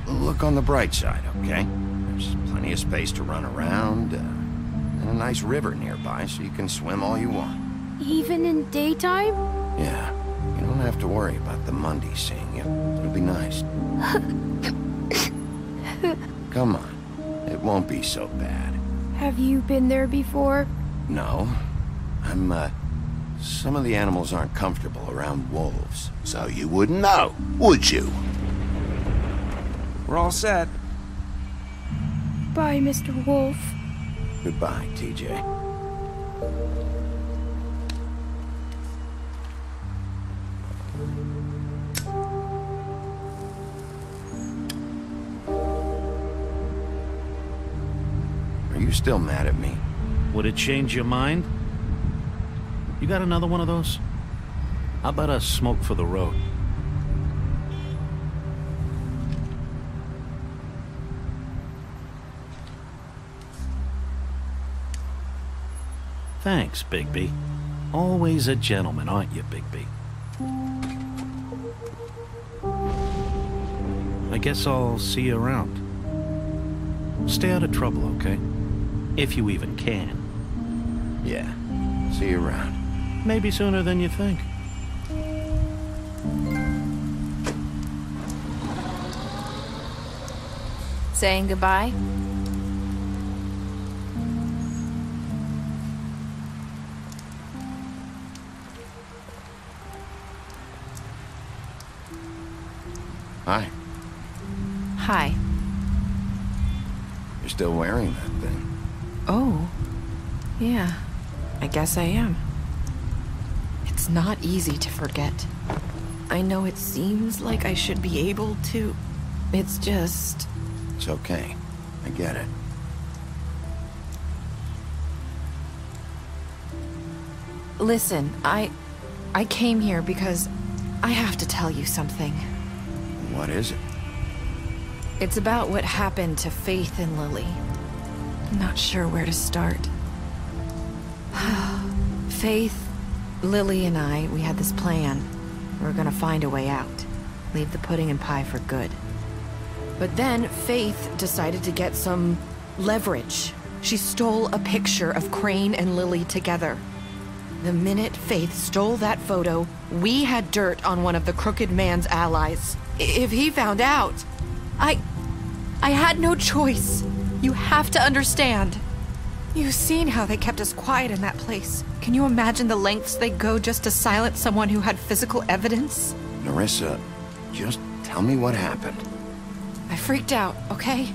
look on the bright side, okay? There's plenty of space to run around, and a nice river nearby so you can swim all you want. Even in daytime? Yeah, you don't have to worry about the Mundy seeing you. It'll be nice. Come on, it won't be so bad. Have you been there before? No, some of the animals aren't comfortable around wolves. So you wouldn't know, would you? We're all set. Bye, Mr. Wolf. Goodbye, TJ. Are you still mad at me? Would it change your mind? You got another one of those? How about a smoke for the road? Thanks, Bigby. Always a gentleman, aren't you, Bigby? I guess I'll see you around. Stay out of trouble, okay? If you even can. Yeah, see you around. Maybe sooner than you think. Saying goodbye? Hi. Hi. You're still wearing that thing. Oh. Yeah. I guess I am. It's not easy to forget. I know it seems like I should be able to. It's just... It's okay. I get it. Listen, I came here because I have to tell you something. What is it? It's about what happened to Faith and Lily. I'm not sure where to start. Faith, Lily, and I, we had this plan. We were gonna find a way out. Leave the pudding and pie for good. But then Faith decided to get some leverage. She stole a picture of Crane and Lily together. The minute Faith stole that photo, we had dirt on one of the Crooked Man's allies. If he found out, I had no choice. You have to understand. You've seen how they kept us quiet in that place. Can you imagine the lengths they go just to silence someone who had physical evidence? Nerissa, just tell me what happened. I freaked out, okay?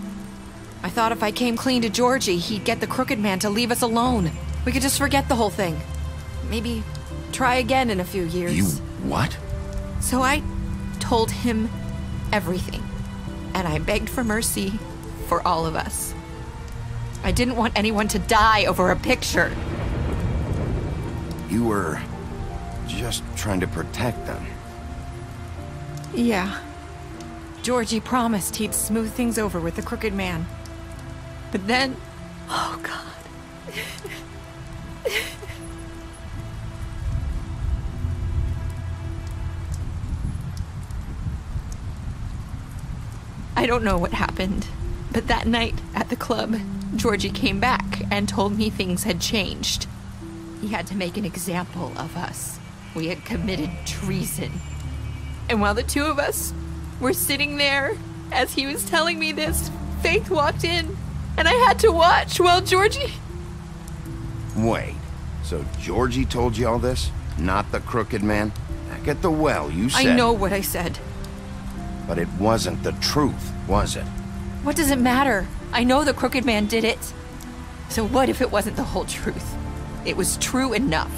I thought if I came clean to Georgie, he'd get the Crooked Man to leave us alone. We could just forget the whole thing. Maybe try again in a few years. You what? So I told him everything. And I begged for mercy for all of us. I didn't want anyone to die over a picture. You were just trying to protect them. Yeah. Georgie promised he'd smooth things over with the Crooked Man. But then... Oh, God. I don't know what happened. But that night at the club, Georgie came back and told me things had changed. He had to make an example of us. We had committed treason. And while the two of us were sitting there, as he was telling me this, Faith walked in, and I had to watch while Georgie... Wait, so Georgie told you all this? Not the crooked man? Back at the well, you said... I know what I said. But it wasn't the truth, was it? What does it matter? I know the crooked man did it. So what if it wasn't the whole truth? It was true enough.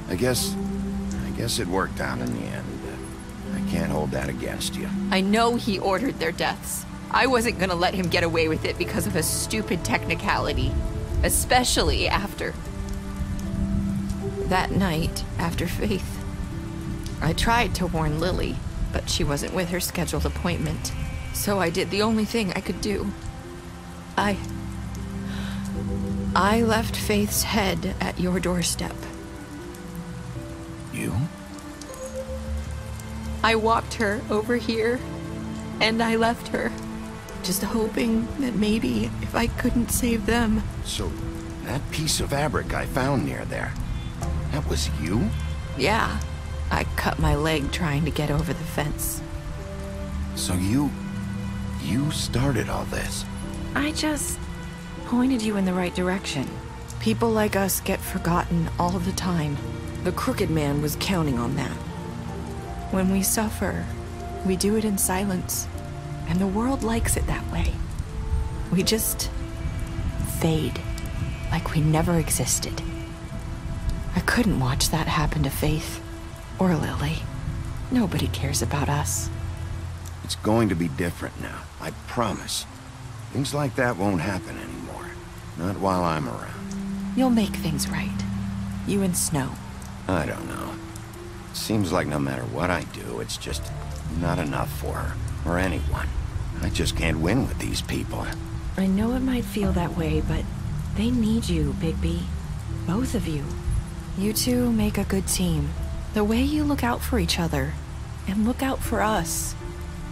I guess it worked out in the end. I can't hold that against you. I know he ordered their deaths. I wasn't gonna let him get away with it because of a stupid technicality. Especially after... that night, after Faith. I tried to warn Lily, but she wasn't with her scheduled appointment. So I did the only thing I could do. I left Faith's head at your doorstep. You? I walked her over here, and I left her, just hoping that maybe if I couldn't save them. So, that piece of fabric I found near there, that was you? Yeah, I cut my leg trying to get over the fence. So you started all this? I just pointed you in the right direction. People like us get forgotten all the time. The crooked man was counting on that. When we suffer, we do it in silence, and the world likes it that way. We just fade, like we never existed. I couldn't watch that happen to Faith, or Lily. Nobody cares about us. It's going to be different now, I promise. Things like that won't happen anymore. Not while I'm around. You'll make things right. You and Snow. I don't know. Seems like no matter what I do, it's just not enough for her, or anyone. I just can't win with these people. I know it might feel that way, but they need you, Bigby. Both of you. You two make a good team. The way you look out for each other, and look out for us.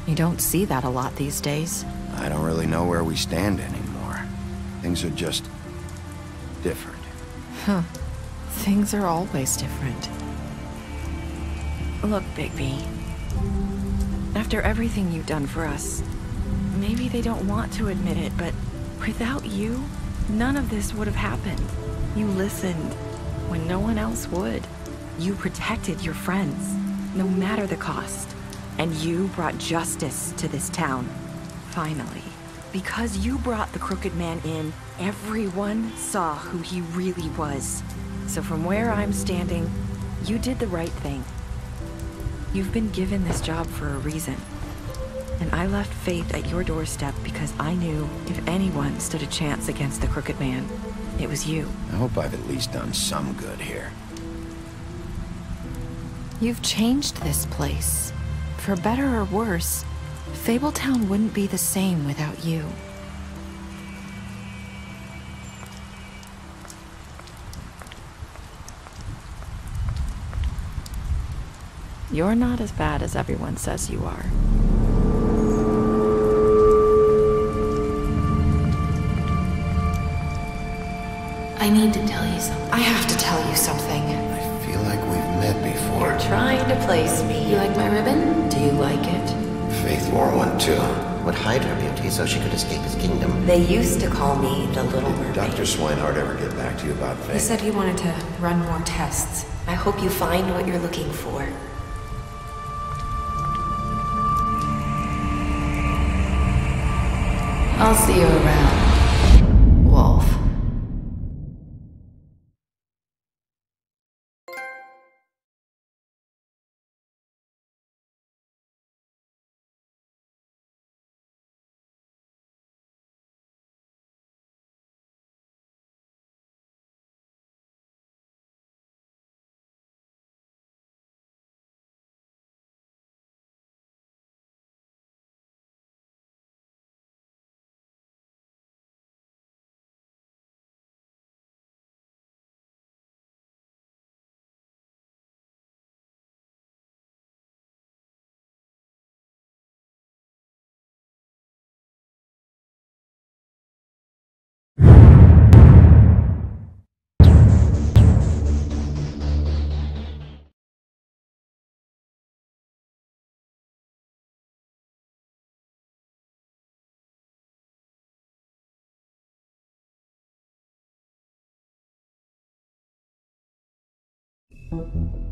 You don't see that a lot these days. I don't really know where we stand anymore. Things are just... different. Huh. Things are always different. Look, Bigby. After everything you've done for us, maybe they don't want to admit it, but without you, none of this would have happened. You listened when no one else would. You protected your friends, no matter the cost. And you brought justice to this town. Finally. Because you brought the crooked man in, everyone saw who he really was. So from where I'm standing, you did the right thing. You've been given this job for a reason. And I left Faith at your doorstep because I knew if anyone stood a chance against the crooked man, it was you. I hope I've at least done some good here. You've changed this place. For better or worse, Fabletown wouldn't be the same without you. You're not as bad as everyone says you are. I need to tell you something. I have to tell you something. I feel like we've met before. You're trying to place me. You like my ribbon? Do you like it? Faith wore one too. Would hide her beauty so she could escape his kingdom. They used to call me the Little Mermaid. Dr. Swinehart ever get back to you about Faith? He said he wanted to run more tests. I hope you find what you're looking for. I'll see you around, Wolf. you.